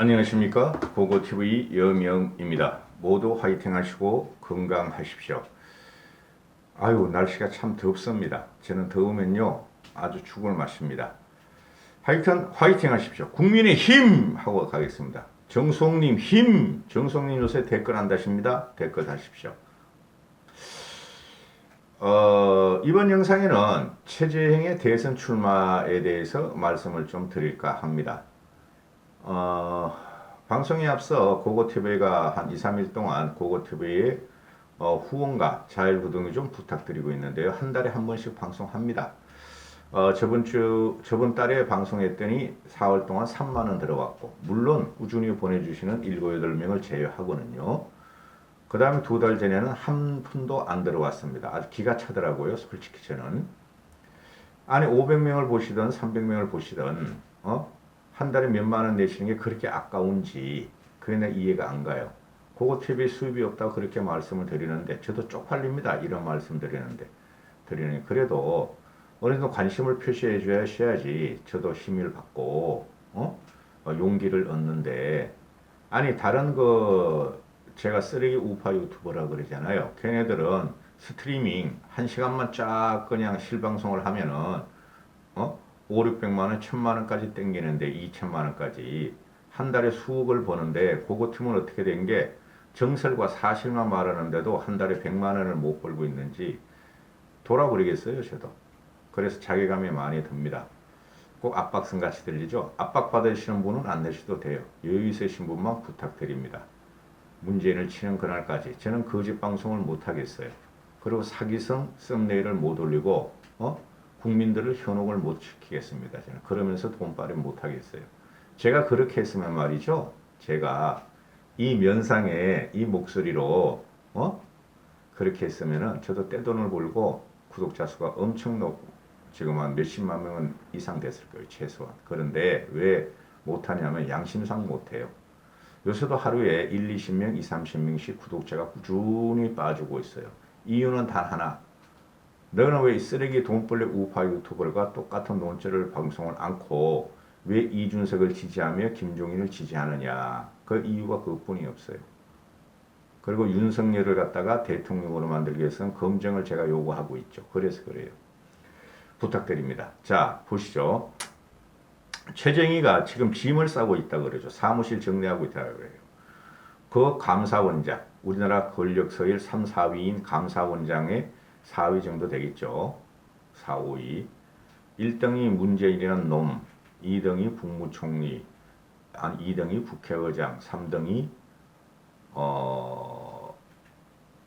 안녕하십니까, 고고TV 여명입니다. 모두 화이팅 하시고 건강하십시오. 아유, 날씨가 참 덥습니다. 저는 더우면요 아주 죽을 맛입니다. 하여튼 화이팅 하십시오. 국민의 힘 하고 가겠습니다. 정수홍님 힘. 정수홍님 요새 댓글 한다십니다. 댓글 하십시오. 이번 영상에는 최재형의 대선 출마에 대해서 말씀을 좀 드릴까 합니다. 방송에 앞서 고고TV가 한 2, 3일 동안 고고TV의 후원과 자율구독을 좀 부탁드리고 있는데요. 한 달에 한 번씩 방송합니다. 저번 달에 방송했더니 4월 동안 3만원 들어왔고, 물론 꾸준히 보내주시는 7, 8명을 제외하고는요. 그 다음에 2달 전에는 한 푼도 안 들어왔습니다. 아주 기가 차더라고요. 솔직히 저는. 아니 500명을 보시든 300명을 보시든 한 달에 몇만 원 내시는 게 그렇게 아까운지 그게 내 이해가 안 가요. 고고TV 수입이 없다고 그렇게 말씀을 드리는데 저도 쪽팔립니다. 이런 말씀 드리는데 그래도 어느 정도 관심을 표시해 줘야지 저도 힘을 받고 용기를 얻는데, 아니 다른 제가 쓰레기 우파 유튜버라 그러잖아요. 걔네들은 스트리밍 1시간만 쫙 그냥 실방송을 하면은 5, 600만원, 1000만원까지 땡기는데 2천만원까지 한 달에 수억을 버는데, 고고팀은 어떻게 된 게 정설과 사실만 말하는데도 한 달에 100만원을 못 벌고 있는지 돌아버리겠어요 저도. 그래서 자괴감이 많이 듭니다. 꼭 압박성 같이 들리죠. 압박받으시는 분은 안 내셔도 돼요. 여유 있으신 분만 부탁드립니다. 문재인을 치는 그날까지 저는 거짓 방송을 못 하겠어요. 그리고 사기성 썸네일을 못 올리고 국민들을 현혹을 못 시키겠습니다. 저는 그러면서 돈벌이 못 하겠어요. 제가 그렇게 했으면 말이죠. 제가 이 면상에 이 목소리로 그렇게 했으면은 저도 떼돈을 벌고 구독자 수가 엄청 높고 지금 한 몇십만 명은 이상 됐을 거예요. 최소한. 그런데 왜 못하냐면 양심상 못해요. 요새도 하루에 1, 20명, 2, 30명씩 구독자가 꾸준히 빠지고 있어요. 이유는 단 하나. 너는 왜 이 쓰레기 돈벌레 우파 유튜버가 똑같은 논조를 방송을 않고 왜 이준석을 지지하며 김종인을 지지하느냐. 그 이유가 그것뿐이 없어요. 그리고 윤석열을 갖다가 대통령으로 만들기 위해서는 검증을 제가 요구하고 있죠. 그래서 그래요. 부탁드립니다. 자, 보시죠. 최정희가 지금 짐을 싸고 있다 그러죠. 사무실 정리하고 있다 그래요. 그 감사원장, 우리나라 권력 서열 3, 4위인 감사원장의 4위 정도 되겠죠. 4, 5위. 1등이 문재인이라는 놈, 2등이 국무총리, 2등이 국회의장, 3등이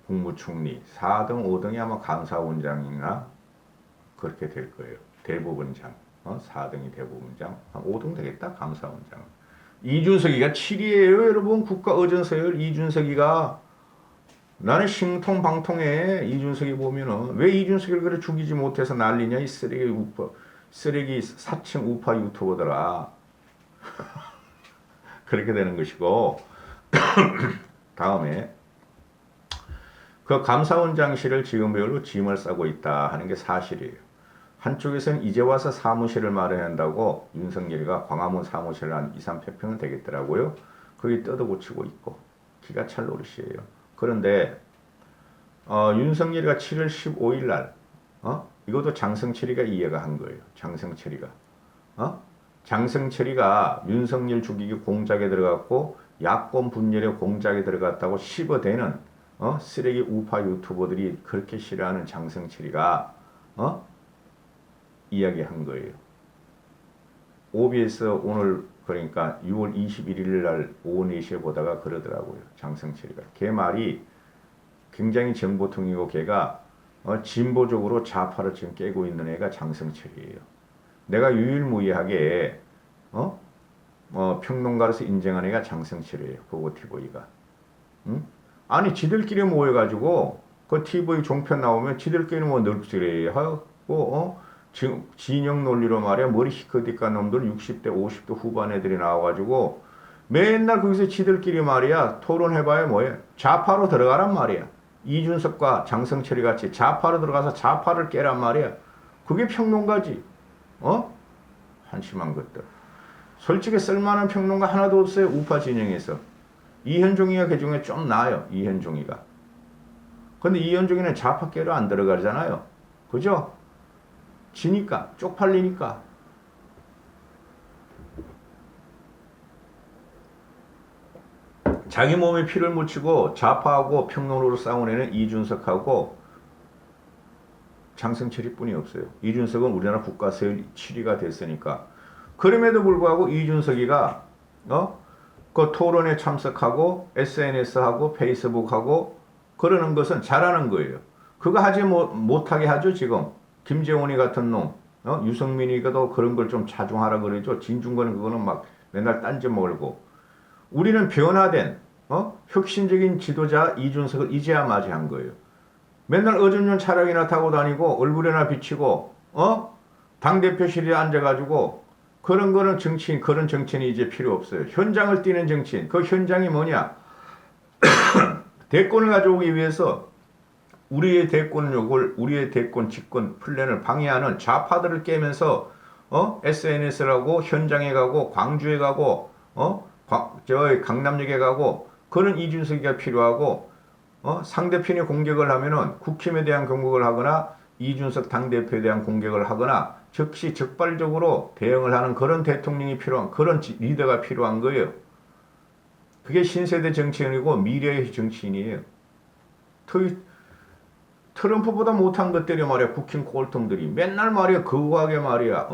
국무총리, 4등, 5등이 아마 감사원장이나 그렇게 될 거예요. 대법원장, 4등이 대법원장, 한 5등 되겠다, 감사원장. 이준석이가 7위예요, 여러분. 국가의전서열 이준석이가. 나는 신통방통해. 이준석이 보면은 왜 이준석을 그래 죽이지 못해서 난리냐, 이 쓰레기 사칭 우파 유튜버들아. 그렇게 되는 것이고 다음에 그 감사원장실을 지금 배우로 짐을 싸고 있다 하는 게 사실이에요. 한쪽에서는 이제 와서 사무실을 마련한다고 윤석열이가 광화문 사무실을 한 2, 300평은 되겠더라고요. 거기 뜯어고치고 있고 기가 찰 노릇이에요. 그런데 윤석열이가 7월 15일 날 이것도 장성철이가 이해가 한 거예요. 장성철이가 윤석열 죽이기 공작에 들어갔고 야권 분열의 공작에 들어갔다고 씹어대는 쓰레기 우파 유튜버들이 그렇게 싫어하는 장성철이가 이야기한 거예요. OBS 오늘 그러니까 6월 21일 날 오후 4시에 보다가 그러더라고요. 장성철이가. 걔 말이 굉장히 정보통이고 걔가 진보적으로 좌파를 지금 깨고 있는 애가 장성철이에요. 내가 유일무이하게 평론가로서 인정한 애가 장성철이에요. 고고TV가. 응? 아니 지들끼리 모여가지고 그 TV 종편 나오면 지들끼리 뭐 늙으래 하고 지금 진영 논리로 말이야 머리 희끗희끗한 놈들 60대 50대 후반 애들이 나와가지고 맨날 거기서 지들끼리 말이야 토론해봐야 뭐해. 좌파로 들어가란 말이야. 이준석과 장성철이 같이 좌파로 들어가서 좌파를 깨란 말이야. 그게 평론가지. 한심한 것들. 솔직히 쓸만한 평론가 하나도 없어요. 우파 진영에서. 이현종이가 그 중에 좀 나아요. 이현종이가. 근데 이현종이는 좌파계로 안 들어가잖아요. 그죠? 지니까, 쪽팔리니까. 자기 몸에 피를 묻히고 좌파하고 평론으로 싸운 애는 이준석하고 장승철이 뿐이 없어요. 이준석은 우리나라 국가세율 7위가 됐으니까. 그럼에도 불구하고 이준석이가 그 토론에 참석하고 SNS하고 페이스북하고 그러는 것은 잘하는 거예요. 그거 하지 못하게 하죠. 지금 김재원이 같은 놈, 유승민이가도 그런 걸 좀 자중하라 그러죠. 진중권은 그거는 막 맨날 딴지 몰고. 우리는 변화된 혁신적인 지도자 이준석을 이제야 맞이한 거예요. 맨날 어전년 차량이나 타고 다니고 얼굴에나 비치고 당대표실에 앉아가지고 그런 거는 정치인, 그런 정치인이 이제 필요 없어요. 현장을 뛰는 정치인. 그 현장이 뭐냐? 대권을 가져오기 위해서 우리의 대권력을, 우리의 대권 집권 플랜을 방해하는 좌파들을 깨면서 SNS를 하고 현장에 가고 광주에 가고 저 강남역에 가고 그런 이준석이가 필요하고 상대편이 공격을 하면은 국힘에 대한 공격을 하거나 이준석 당대표에 대한 공격을 하거나 즉시 적발적으로 대응을 하는 그런 대통령이 필요한, 그런 리더가 필요한 거예요. 그게 신세대 정치인이고 미래의 정치인이에요. 트럼프보다 못한 것들이 말이야. 국힘 꼴통들이 맨날 말이야. 거구하게 말이야.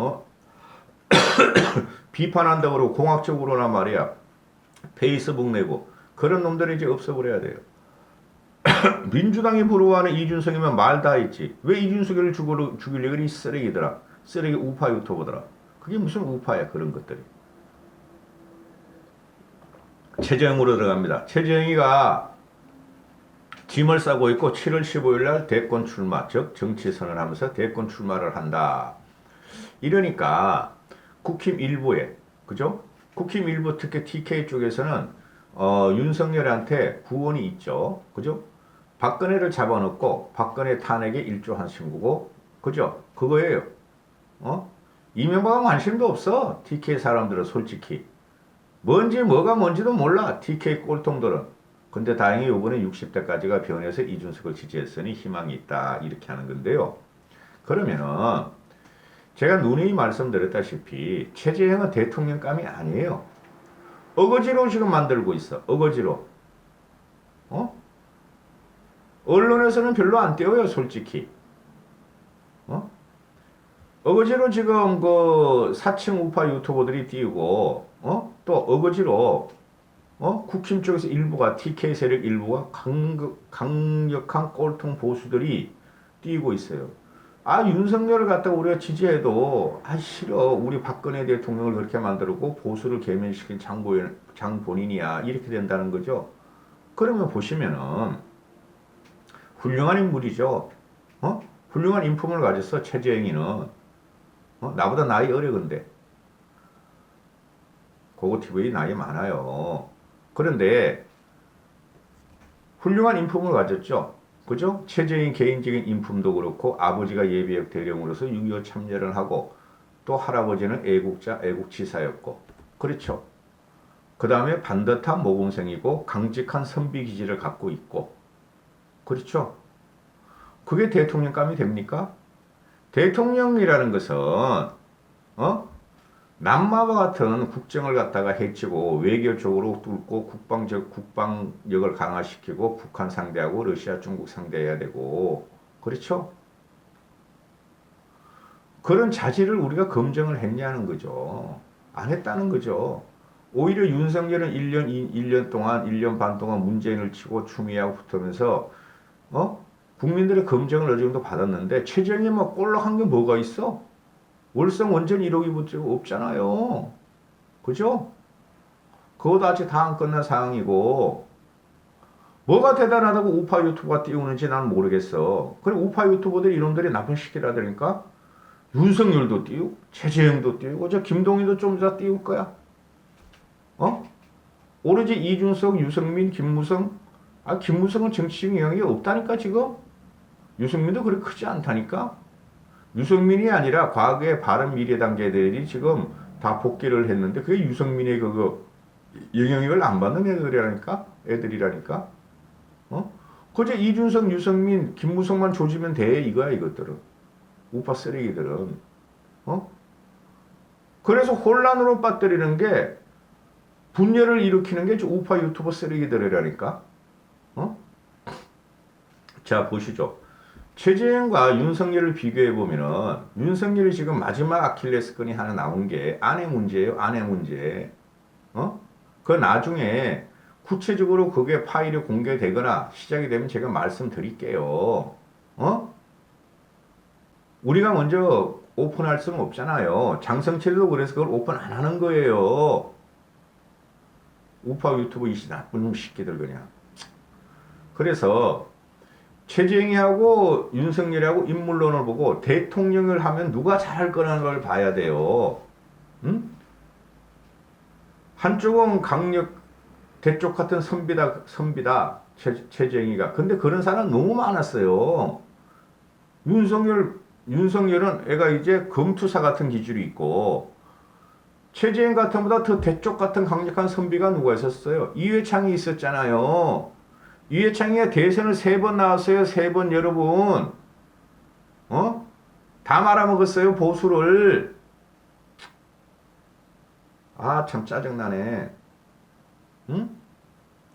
비판한다고 그러고 공학적으로나 말이야. 페이스북 내고 그런 놈들이 이제 없어버려야 돼요. 민주당이 부러워하는 이준석이면 말 다 했지. 왜 이준석을 죽이려고 이 쓰레기더라. 쓰레기 우파 유튜버더라. 그게 무슨 우파야 그런 것들이. 최재형으로 들어갑니다. 최재형이가 짐을 싸고 있고 7월 15일 날 대권 출마, 즉 정치 선언하면서 대권 출마를 한다. 이러니까 국힘 일부에, 그죠? 국힘 일부 특히 TK 쪽에서는 윤석열한테 구원이 있죠. 그죠? 박근혜를 잡아놓고 박근혜 탄핵에 일조한 신구고, 그죠? 그거예요. 이명박은 관심도 없어. TK 사람들은 솔직히. 뭐가 뭔지도 몰라. TK 꼴통들은. 근데 다행히 이번에 60대까지가 변해서 이준석을 지지했으니 희망이 있다. 이렇게 하는 건데요. 그러면은 제가 누누이 말씀드렸다시피 최재형은 대통령감이 아니에요. 어거지로 지금 만들고 있어. 어거지로. 언론에서는 별로 안 띄워요, 솔직히. 어거지로 지금 그 사칭 우파 유튜버들이 띄우고, 또 어거지로, 국힘 쪽에서 일부가, TK 세력 일부가 강력한 꼴통 보수들이 띄우고 있어요. 윤석열을 갖다가 우리가 지지해도, 싫어. 우리 박근혜 대통령을 그렇게 만들고 보수를 개면시킨 장본인이야. 이렇게 된다는 거죠. 그러면 보시면은, 훌륭한 인물이죠. 훌륭한 인품을 가졌어, 최재형이는. 나보다 나이 어려, 근데. 고고TV 나이 많아요. 그런데, 훌륭한 인품을 가졌죠. 그죠? 최재형 개인적인 인품도 그렇고, 아버지가 예비역 대령으로서 6.25 참여를 하고, 또 할아버지는 애국지사였고, 그렇죠. 그 다음에 반듯한 모범생이고, 강직한 선비기질을 갖고 있고, 그렇죠. 그게 대통령감이 됩니까? 대통령이라는 것은 남마와 같은 국정을 갖다가 해치고 외교적으로 뚫고 국방력을 강화시키고 북한 상대하고 러시아, 중국 상대해야 되고, 그렇죠? 그런 자질을 우리가 검증을 했냐는 거죠. 안 했다는 거죠. 오히려 윤석열은 1년 동안, 1년 반 동안 문재인을 치고 추미애하고 붙으면서 국민들의 검증을 어느 정도 받았는데 최재형이 막 꼴락한 게 뭐가 있어? 월성 원전 1호기 문제가 없잖아요. 그죠? 그것도 아직 다 안 끝난 상황이고 뭐가 대단하다고 우파 유튜버가 띄우는지 난 모르겠어. 그래 우파 유튜버들이 이놈들이 나쁜 시키라더니까 윤석열도 띄우고 최재형도 띄우고 저 김동희도 좀 이따 띄울 거야. 오로지 이준석, 유승민, 김무성. 김무성은 정치적 영향이 없다니까 지금. 유승민도 그렇게 크지 않다니까. 유승민이 아니라 과거의 바른미래당 계들이 지금 다 복귀를 했는데 그게 유승민의 그거 영향력을 안 받는 애들이라니까. 어? 그저 이준석, 유승민, 김무성만 조지면 돼 이거야 이것들은. 우파 쓰레기들은. 어? 그래서 혼란으로 빠뜨리는 게 분열을 일으키는 게 우파 유튜버 쓰레기들이라니까. 어? 자 보시죠. 최재형과 윤석열을 비교해 보면은 윤석열이 지금 마지막 아킬레스건이 하나 나온 게 아내 문제예요. 아내 문제. 어? 그 나중에 구체적으로 그게 파일이 공개되거나 시작이 되면 제가 말씀드릴게요. 어? 우리가 먼저 오픈할 수는 없잖아요. 장성철도 그래서 그걸 오픈 안 하는 거예요. 우파 유튜브 이씨 나쁜 새끼들 그냥. 그래서 최재형이하고 윤석열이하고 인물론을 보고 대통령을 하면 누가 잘할 거라는 걸 봐야 돼요. 응? 한쪽은 강력 대쪽 같은 선비다 최재형이가. 근데 그런 사람 너무 많았어요. 윤석열은 애가 이제 검투사 같은 기질이 있고 최재형 같은 보다 더 대쪽 같은 강력한 선비가 누가 있었어요? 이회창이 있었잖아요. 이회창이가 대선을 3번 나왔어요. 3번 여러분. 어? 다 말아먹었어요. 보수를. 아, 참 짜증나네. 응?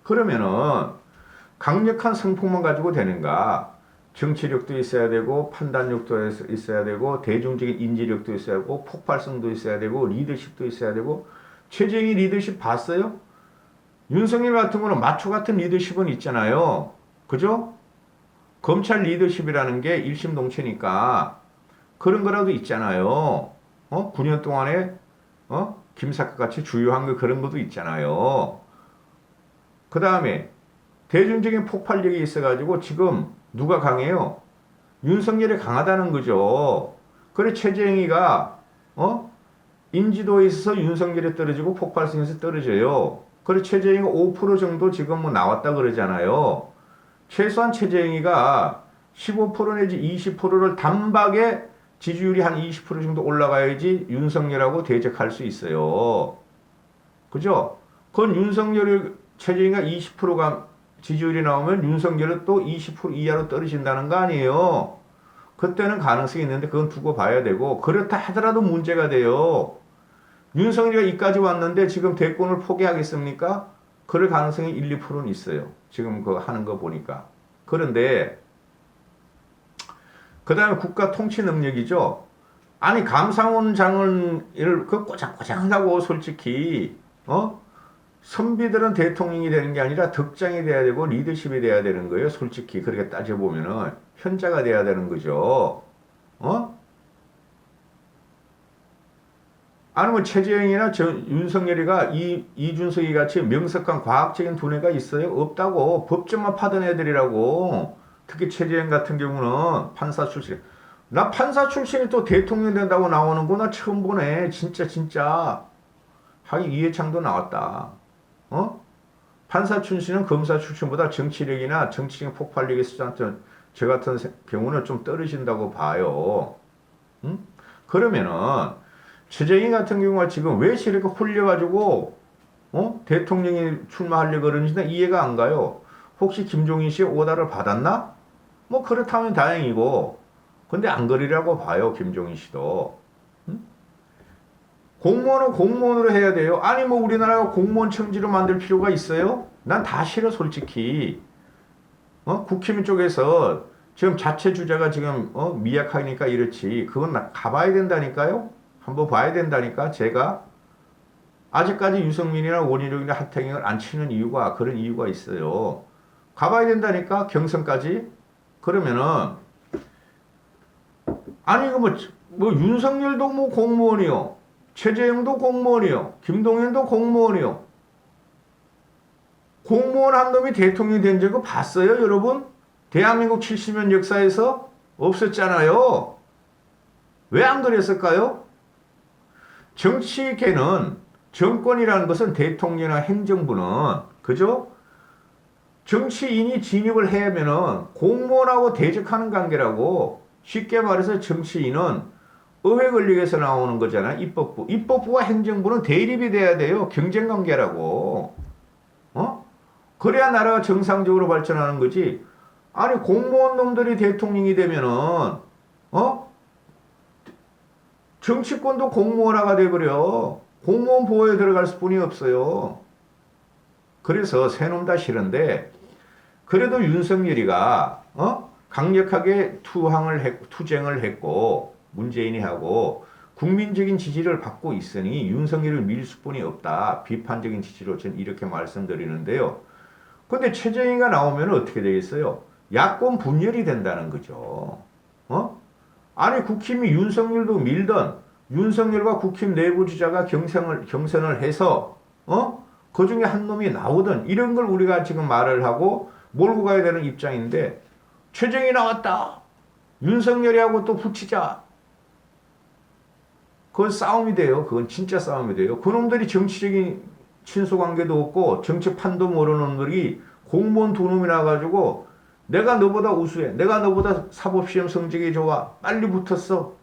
그러면은 강력한 성품만 가지고 되는가? 정치력도 있어야 되고 판단력도 있어야 되고 대중적인 인지력도 있어야 되고 폭발성도 있어야 되고 리더십도 있어야 되고. 최재형이 리더십 봤어요? 윤석열 같은 거는 마초 같은 리더십은 있잖아요. 그죠? 검찰 리더십이라는 게 일심동체니까 그런 거라도 있잖아요. 9년 동안에 김사과 같이 주요한 거 그런 것도 있잖아요. 그 다음에 대중적인 폭발력이 있어가지고 지금 누가 강해요? 윤석열이 강하다는 거죠. 그래 최재형이가 인지도에 있어서 윤석열이 떨어지고 폭발성에서 떨어져요. 그래 최재형이 5% 정도 지금 뭐 나왔다 그러잖아요. 최소한 최재형이가 15% 내지 20%를 단박에 지지율이 한 20% 정도 올라가야지 윤석열하고 대적할 수 있어요. 그죠? 그건 최재형이가 20%가 지지율이 나오면 윤석열은 또 20% 이하로 떨어진다는 거 아니에요. 그때는 가능성이 있는데 그건 두고 봐야 되고, 그렇다 하더라도 문제가 돼요. 윤석열이가 이까지 왔는데 지금 대권을 포기하겠습니까? 그럴 가능성이 1, 2%는 있어요. 지금 그거 하는 거 보니까. 그런데 그 다음에 국가 통치 능력이죠. 아니 감사원 장관을 그 꼬장꼬장하다고 솔직히 선비들은 대통령이 되는 게 아니라 덕장이 돼야 되고 리더십이 돼야 되는 거예요. 솔직히 그렇게 따져보면은 현자가 돼야 되는 거죠. 아니면 최재형이나 윤석열이가 이준석이 같이 명석한 과학적인 두뇌가 있어요? 없다고. 법정만 파던 애들이라고. 특히 최재형 같은 경우는 판사 출신. 나 판사 출신이 또 대통령 된다고 나오는구나. 처음 보네. 진짜. 하긴 이해창도 나왔다. 판사 출신은 검사 출신보다 정치력이나 정치적 폭발력이 있어서 저 같은 경우는 좀 떨어진다고 봐요. 응? 그러면은 최재형 같은 경우가 지금 왜 이렇게 홀려가지고 대통령이 출마하려고 그러는지 이해가 안 가요. 혹시 김종인 씨의 오다를 받았나? 뭐 그렇다면 다행이고, 근데 안 그리라고 봐요. 김종인 씨도. 공무원은 공무원으로 해야 돼요. 아니 뭐 우리나라가 공무원 청지로 만들 필요가 있어요? 난 다 싫어 솔직히. 국힘 쪽에서 지금 자체 주자가 지금 미약하니까 이렇지. 그건 가봐야 된다니까요. 한번 봐야 된다니까. 제가 아직까지 유승민이나 원희룡이나 하태경을 안 치는 이유가 그런 이유가 있어요. 가봐야 된다니까. 경선까지. 그러면은 아니 이거 뭐 윤석열도 뭐 공무원이요. 최재형도 공무원이요. 김동연도 공무원이요. 공무원 한 놈이 대통령이 된 적을 봤어요, 여러분? 대한민국 70년 역사에서 없었잖아요. 왜 안 그랬을까요? 정치계는 정권이라는 것은 대통령이나 행정부는 그죠? 정치인이 진입을 하면은 공무원하고 대적하는 관계라고. 쉽게 말해서 정치인은 의회 권력에서 나오는 거잖아. 입법부. 입법부와 행정부는 대립이 돼야 돼요. 경쟁 관계라고. 어? 그래야 나라가 정상적으로 발전하는 거지. 아니 공무원 놈들이 대통령이 되면은 어? 정치권도 공무원화가 돼버려. 공무원 보호에 들어갈 수뿐이 없어요. 그래서 새놈 다 싫은데 그래도 윤석열이가 강력하게 투쟁을 했고 문재인이 하고 국민적인 지지를 받고 있으니 윤석열을 밀 수뿐이 없다. 비판적인 지지로 저는 이렇게 말씀드리는데요. 근데 최저희가 나오면 어떻게 되겠어요? 야권 분열이 된다는 거죠. 아니 국힘이 윤석열도 밀던 윤석열과 국힘 내부 주자가 경선을 해서 그 중에 한 놈이 나오든 이런 걸 우리가 지금 말을 하고 몰고 가야 되는 입장인데 최정이 나왔다. 윤석열이하고 또 붙이자. 그건 싸움이 돼요. 그건 진짜 싸움이 돼요. 그놈들이 정치적인 친소관계도 없고 정치판도 모르는 놈들이 공무원 두 놈이 나와가지고 내가 너보다 우수해. 내가 너보다 사법시험 성적이 좋아. 빨리 붙었어.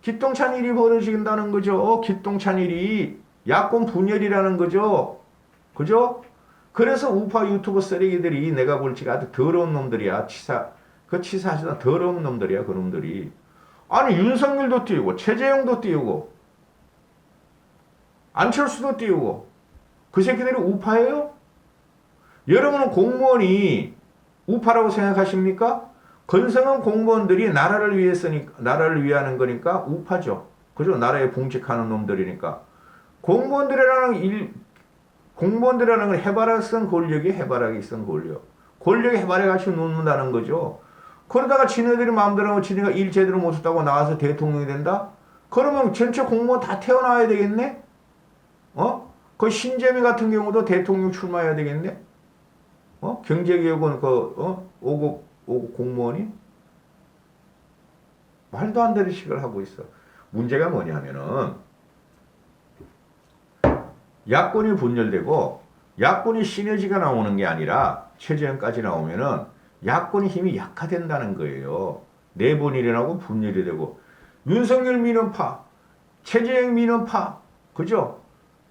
기똥찬 일이 벌어진다는 거죠. 기똥찬 일이. 야권 분열이라는 거죠. 그죠? 그래서 우파 유튜버 쓰레기들이 내가 볼지가 아주 더러운 놈들이야. 치사하시다 더러운 놈들이야. 그 놈들이. 아니 윤석열도 띄우고 최재형도 띄우고 안철수도 띄우고 그 새끼들이 우파예요? 여러분은 공무원이 우파라고 생각하십니까? 건성한 공무원들이 나라를 위하는 거니까 우파죠. 그죠? 나라에 봉직하는 놈들이니까. 공무원들이라는 건 해바라기성 권력이 해바라기성 권력. 권력이 해바라기 놓는다는 거죠. 그러다가 지네들이 마음대로 하고 지네가 일 제대로 못했다고 나와서 대통령이 된다? 그러면 전체 공무원 다 태어나야 되겠네? 그 신재미 같은 경우도 대통령 출마해야 되겠네? 경제개혁은 오국 공무원이? 말도 안 되는 식을 하고 있어. 문제가 뭐냐면은, 야권이 분열되고, 야권이 시너지가 나오는 게 아니라, 최저형까지 나오면은, 야권의 힘이 약화된다는 거예요. 내분이 일어나고 분열이 되고, 윤석열 민원파, 최재형 민원파, 그죠?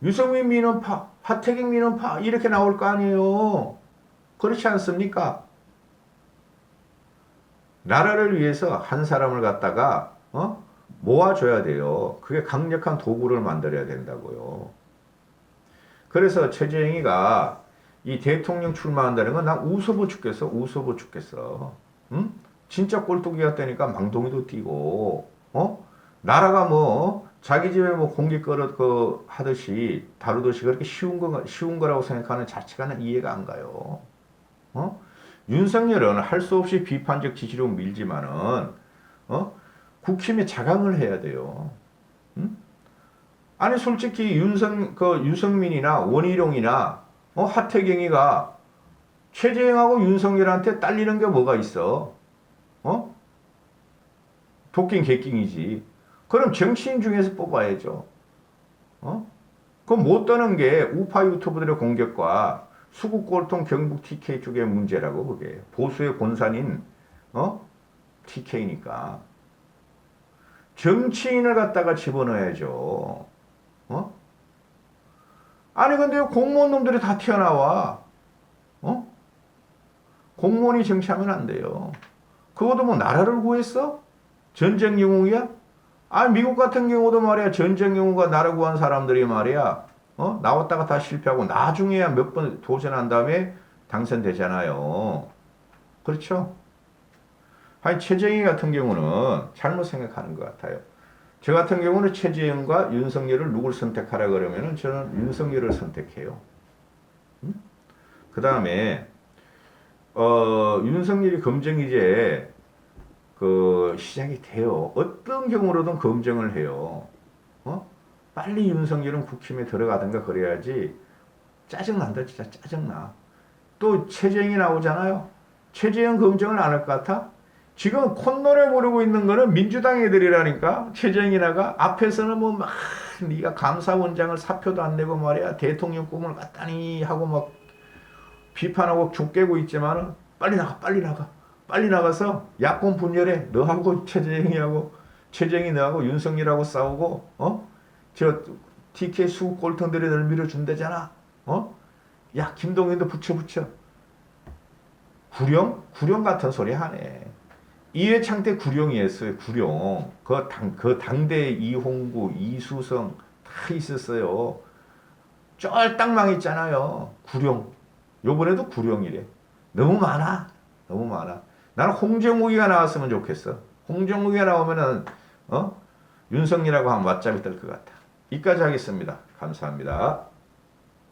유승민 민원파, 하태경 민원파, 이렇게 나올 거 아니에요. 그렇지 않습니까? 나라를 위해서 한 사람을 갖다가 모아줘야 돼요. 그게 강력한 도구를 만들어야 된다고요. 그래서 최재형이가 이 대통령 출마한다는 건 난 우습고 죽겠어. 응? 진짜 꼴뚜기 같다니까 망동이도 뛰고 나라가 뭐 자기 집에 뭐 공기 그릇 하듯이 다루듯이 그렇게 쉬운 거라고 생각하는 자체가 이해가 안 가요. 윤석열은 할 수 없이 비판적 지지로 밀지만은 국힘에 자강을 해야 돼요. 응? 아니 솔직히 유승민이나 원희룡이나 하태경이가 최재형하고 윤석열한테 딸리는 게 뭐가 있어? 도끼 개끼이지. 그럼 정치인 중에서 뽑아야죠. 그럼 못 떠는 게 우파 유튜버들의 공격과 수국 꼴통 경북 TK 쪽의 문제라고 그게. 보수의 본산인 TK니까. 정치인을 갖다가 집어넣어야죠. 아니 근데 공무원 놈들이 다 튀어나와. 공무원이 정치하면 안 돼요. 그것도 뭐 나라를 구했어? 전쟁 영웅이야? 아 미국 같은 경우도 말이야 전쟁 영웅과 나라 구한 사람들이 말이야 나왔다가 다 실패하고 나중에야 몇 번 도전한 다음에 당선되잖아요. 그렇죠? 아니 최재형 같은 경우는 잘못 생각하는 것 같아요. 저 같은 경우는 최재형과 윤석열을 누굴 선택하라 그러면은 저는 윤석열을 선택해요. 그 다음에 윤석열이 검증 이제 시작이 돼요. 어떤 경우로든 검증을 해요. 빨리 윤석열은 국힘에 들어가든가 그래야지. 짜증난다 진짜 짜증나. 또 최재형이 나오잖아요. 최재형 검증을 안 할 것 같아? 지금 콧노래 부르고 있는 거는 민주당 애들이라니까. 최재형이 나가 앞에서는 뭐 막 네가 감사원장을 사표도 안 내고 말이야 대통령 꿈을 갖다니 하고 막 비판하고 죽 깨고 있지만은 빨리 나가 빨리 나가서 야권 분열해. 너하고 최재형이하고 최정희 너하고 윤석열하고 싸우고 저 TK 수국 꼴통들이 널 밀어준대잖아. 야 김동연도 붙여. 구령 같은 소리 하네. 이회창 때 구령이었어요. 구령. 그 당대 이홍구, 이수성 다 있었어요. 쫄딱 망했잖아요. 구령. 요번에도 구령이래. 너무 많아. 너무 많아. 나는 홍정욱이가 나왔으면 좋겠어. 홍정욱이가 나오면은 윤석열하고 한 맞짱이 뜰 것 같아. 이까지 하겠습니다. 감사합니다.